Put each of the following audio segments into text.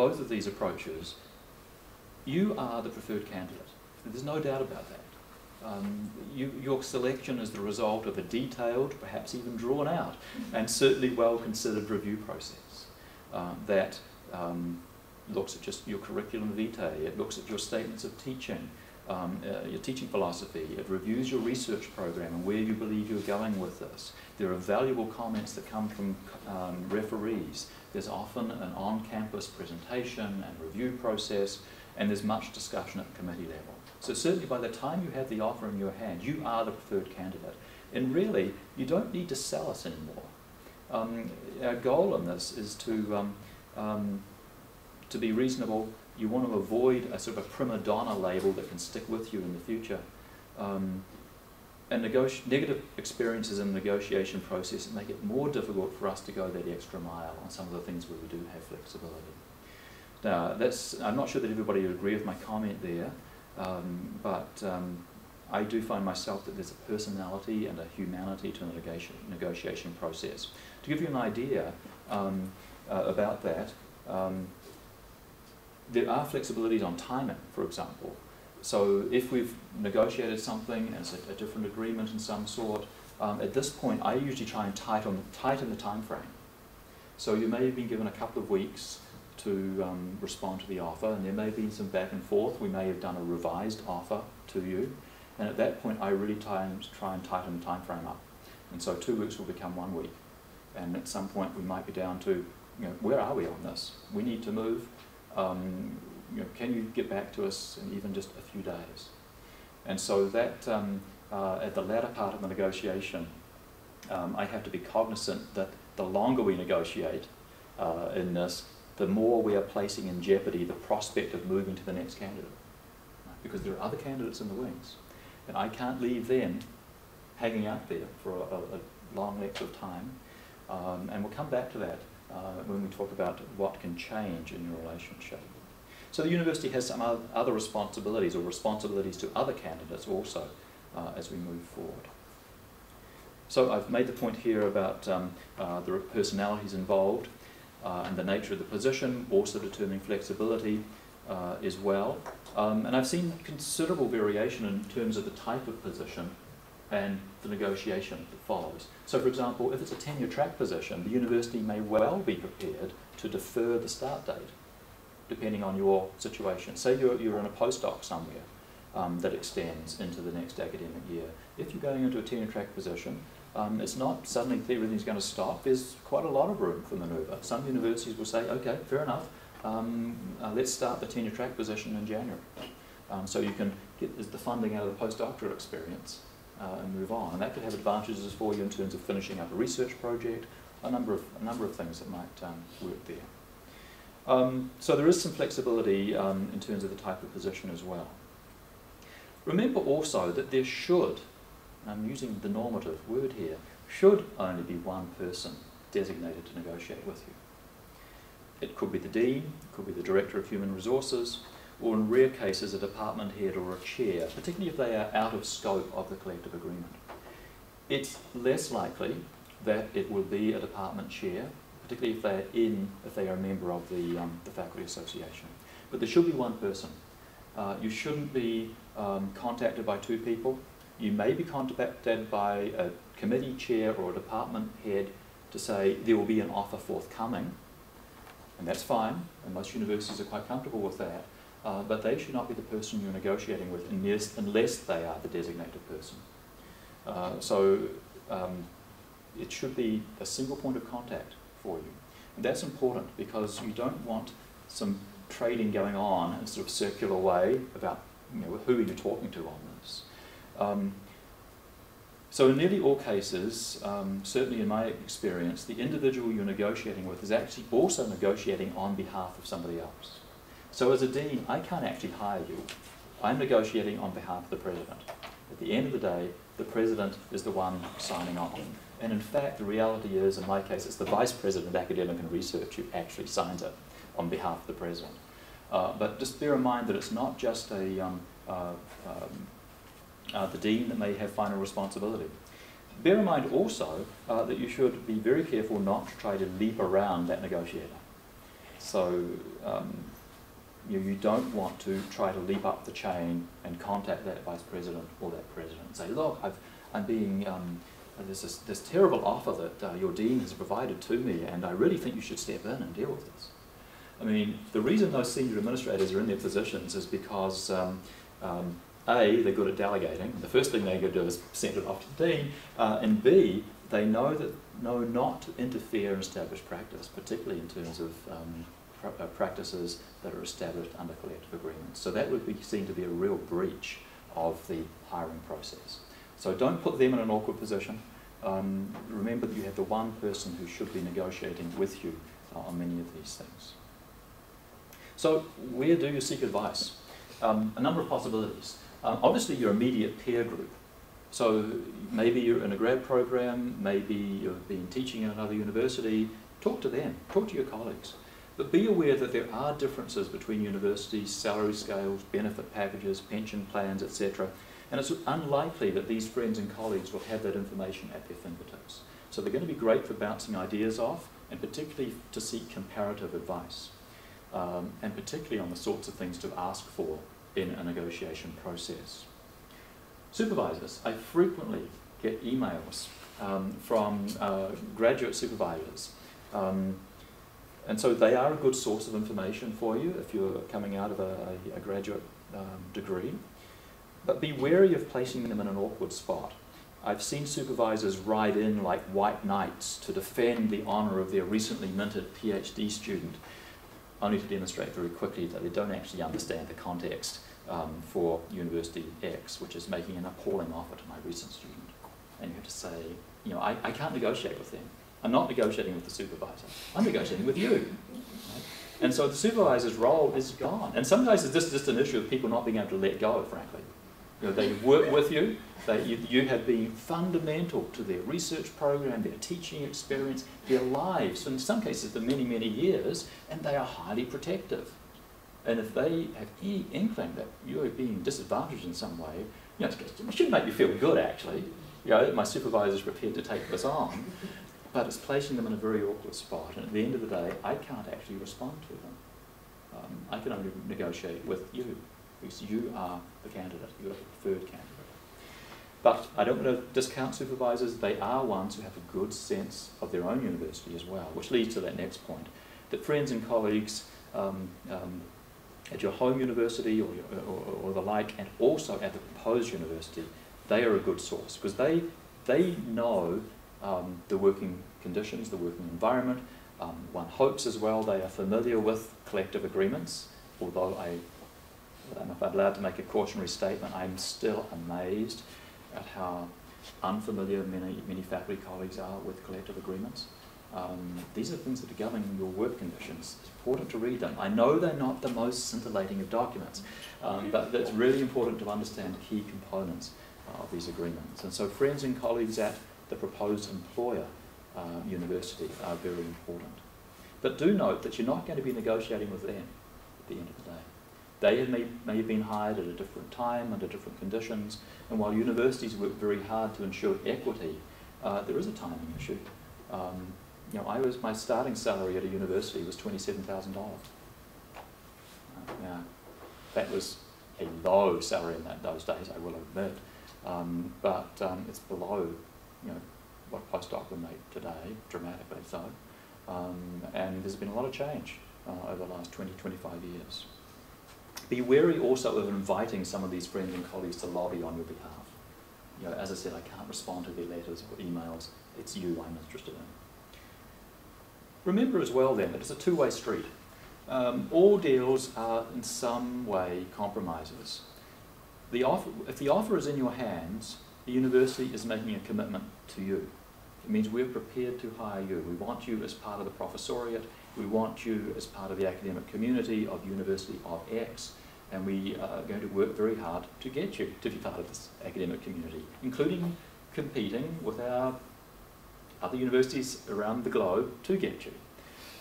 both of these approaches, you are the preferred candidate. There's no doubt about that. Your selection is the result of a detailed, perhaps even drawn out, and certainly well-considered review process that looks at just your curriculum vitae, it looks at your statements of teaching, your teaching philosophy, it reviews your research program and where you believe you're going with this. There are valuable comments that come from referees. There's often an on-campus presentation and review process, and there's much discussion at the committee level. So certainly by the time you have the offer in your hand, you are the preferred candidate. And really, you don't need to sell us anymore. Our goal in this is to be reasonable. You want to avoid a sort of a prima donna label that can stick with you in the future. And negative experiences in the negotiation process make it more difficult for us to go that extra mile on some of the things where we do have flexibility. Now, I'm not sure that everybody would agree with my comment there, but I do find myself that there's a personality and a humanity to the negotiation process. To give you an idea about that, there are flexibilities on timing, for example. So if we've negotiated something as a different agreement in some sort, at this point I usually try and tighten the time frame. So you may have been given a couple of weeks to respond to the offer, and there may have been some back and forth. We may have done a revised offer to you, and at that point I really try and tighten the time frame up. And so 2 weeks will become 1 week, and at some point we might be down to, where are we on this? We need to move. Can you get back to us in even just a few days? And so that at the latter part of the negotiation, I have to be cognizant that the longer we negotiate in this, the more we are placing in jeopardy the prospect of moving to the next candidate. Because there are other candidates in the wings, and I can't leave them hanging out there for a long length of time. And we'll come back to that when we talk about what can change in your relationship. So the university has some other responsibilities, or responsibilities to other candidates also, as we move forward. So I've made the point here about the personalities involved and the nature of the position, also determining flexibility as well. And I've seen considerable variation in terms of the type of position and the negotiation that follows. So for example, if it's a tenure track position, the university may well be prepared to defer the start date, depending on your situation. Say you're in a postdoc somewhere that extends into the next academic year. If you're going into a tenure track position, it's not suddenly everything's going to stop. There's quite a lot of room for manoeuvre. Some universities will say, okay, fair enough, let's start the tenure track position in January. So you can get the funding out of the postdoctoral experience and move on. And that could have advantages for you in terms of finishing up a research project, a number of things that might work there. So there is some flexibility in terms of the type of position as well. Remember also that there should, and I'm using the normative word here, should only be one person designated to negotiate with you. It could be the dean, it could be the director of human resources, or in rare cases a department head or a chair, particularly if they are out of scope of the collective agreement. It's less likely that it will be a department chair, particularly if they are a member of the faculty association. But there should be one person. You shouldn't be contacted by two people. You may be contacted by a committee chair or a department head to say there will be an offer forthcoming, and that's fine, and most universities are quite comfortable with that, but they should not be the person you're negotiating with unless they are the designated person. It should be a single point of contact for you. And that's important because you don't want some trading going on in a sort of circular way about who are you talking to on this. So in nearly all cases, certainly in my experience, the individual you're negotiating with is actually also negotiating on behalf of somebody else. So as a dean, I can't actually hire you. I'm negotiating on behalf of the president. At the end of the day, the president is the one signing on. And in fact, the reality is, in my case, it's the vice president of academic and research who actually signs it on behalf of the president. But just bear in mind that it's not just the dean that may have final responsibility. Bear in mind also that you should be very careful not to try to leap around that negotiator. So you don't want to try to leap up the chain and contact that vice president or that president and say, look, I'm being, there's this terrible offer that your dean has provided to me, and I really think you should step in and deal with this. I mean, the reason those senior administrators are in their positions is because A, they're good at delegating. The first thing they could do is send it off to the dean, and B, they know not to interfere in established practice, particularly in terms of practices that are established under collective agreements. So that would be seen to be a real breach of the hiring process. So don't put them in an awkward position. Remember that you have the one person who should be negotiating with you on many of these things. So where do you seek advice? A number of possibilities. Obviously your immediate peer group. So maybe you're in a grad program, maybe you've been teaching in another university. Talk to them, talk to your colleagues. But be aware that there are differences between universities, salary scales, benefit packages, pension plans, etc. And it's unlikely that these friends and colleagues will have that information at their fingertips. So they're going to be great for bouncing ideas off, and particularly to seek comparative advice, and particularly on the sorts of things to ask for in a negotiation process. Supervisors. I frequently get emails from graduate supervisors. And so they are a good source of information for you if you're coming out of a graduate degree. But be wary of placing them in an awkward spot. I've seen supervisors ride in like white knights to defend the honour of their recently minted PhD student, only to demonstrate very quickly that they don't actually understand the context for University X, which is making an appalling offer to my recent student. And you have to say, you know, I can't negotiate with them. I'm not negotiating with the supervisor. I'm negotiating with you. Right? And so the supervisor's role is gone. And sometimes this is just an issue of people not being able to let go, frankly. You know, they work with you. You have been fundamental to their research program, their teaching experience, their lives, in some cases for many, many years, and they are highly protective. And if they have any inkling that you are being disadvantaged in some way, you know, it should make you feel good, actually. You know, my supervisor's prepared to take this on. But it's placing them in a very awkward spot, and at the end of the day, I can't actually respond to them. I can only negotiate with you, because you are the candidate, you're the preferred candidate. But I don't want to discount supervisors. They are ones who have a good sense of their own university as well, which leads to that next point, that friends and colleagues at your home university or the like, and also at the proposed university, they are a good source, because they know the working conditions, the working environment. One hopes as well they are familiar with collective agreements, although I don't know if I'm allowed to make a cautionary statement, I'm still amazed at how unfamiliar many faculty colleagues are with collective agreements. These are things that are governing your work conditions. It's important to read them. I know they're not the most scintillating of documents, but it's really important to understand key components of these agreements. And so friends and colleagues at the proposed employer university are very important. But do note that you're not going to be negotiating with them at the end of the day. They may have been hired at a different time, under different conditions, and while universities work very hard to ensure equity, there is a timing issue. You know, my starting salary at a university was $27,000. Now, that was a low salary in those days, I will admit, but it's below, you know, what postdoc would make today, dramatically so. And there's been a lot of change over the last 20, 25 years. Be wary also of inviting some of these friends and colleagues to lobby on your behalf. You know, as I said, I can't respond to their letters or emails. It's you I'm interested in. Remember as well then that it's a two-way street. All deals are in some way compromises. If the offer is in your hands, the university is making a commitment to you. It means we're prepared to hire you. We want you as part of the professoriate. We want you as part of the academic community of University of X. And we are going to work very hard to get you to be part of this academic community, including competing with our other universities around the globe to get you.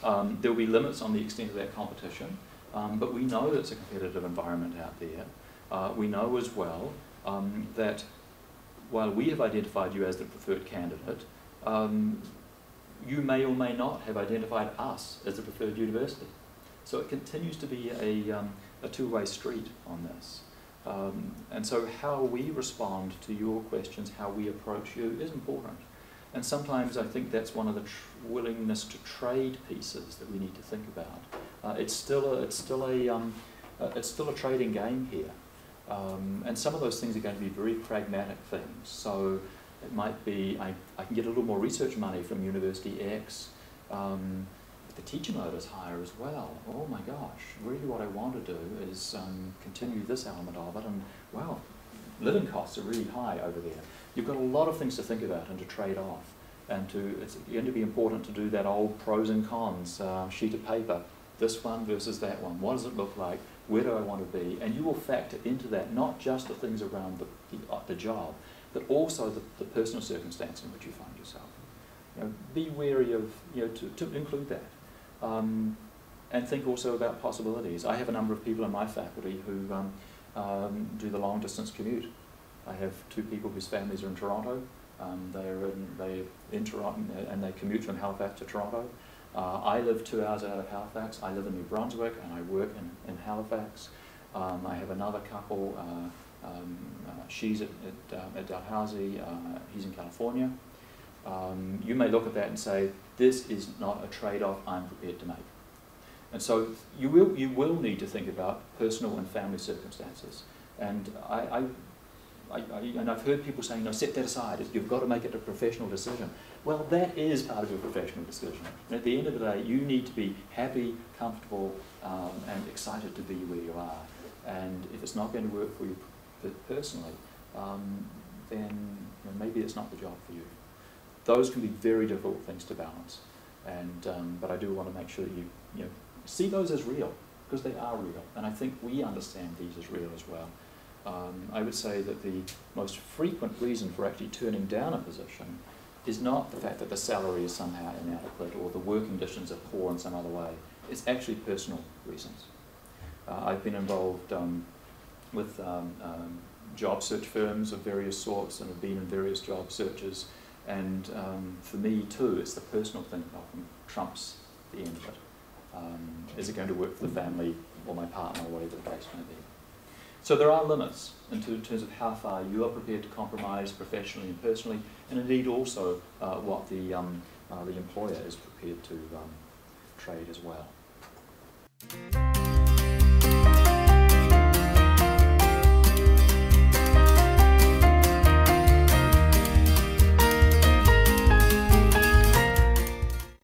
There will be limits on the extent of that competition, but we know that it's a competitive environment out there. We know as well that while we have identified you as the preferred candidate, you may or may not have identified us as the preferred university. So it continues to be a two-way street on this. And so how we respond to your questions, how we approach you is important. And sometimes I think that's one of the willingness to trade pieces that we need to think about. It's still a trading game here. And some of those things are going to be very pragmatic things. So it might be, I can get a little more research money from University X. The teacher mode is higher as well. Oh my gosh, really what I want to do is continue this element of it, and wow, living costs are really high over there. You've got a lot of things to think about and to trade off, and it's going to be important to do that old pros and cons sheet of paper. This one versus that one. What does it look like? Where do I want to be? And you will factor into that not just the things around the job, but also the personal circumstance in which you find yourself. You know, be wary of, to include that. And think also about possibilities. I have a number of people in my faculty who do the long distance commute. I have two people whose families are in Toronto. They're in Toronto and they commute from Halifax to Toronto. I live 2 hours out of Halifax. I live in New Brunswick and I work in Halifax. I have another couple. She's at Dalhousie. He's in California. You may look at that and say, this is not a trade-off I'm prepared to make. And so you will need to think about personal and family circumstances. And I've heard people saying, no, set that aside. You've got to make it a professional decision. Well, that is part of your professional decision. And at the end of the day, you need to be happy, comfortable, and excited to be where you are. And if it's not going to work for you personally, then maybe it's not the job for you. Those can be very difficult things to balance, and but I do want to make sure that you see those as real, because they are real, and I think we understand these as real as well. I would say that the most frequent reason for actually turning down a position is not the fact that the salary is somehow inadequate or the work conditions are poor in some other way. It's actually personal reasons. I've been involved with job search firms of various sorts and have been in various job searches. And for me too, it's the personal thing that often trumps the end of it. Is it going to work for the family or my partner or whatever the case may be? So there are limits in terms of how far you are prepared to compromise professionally and personally, and indeed also what the employer is prepared to trade as well.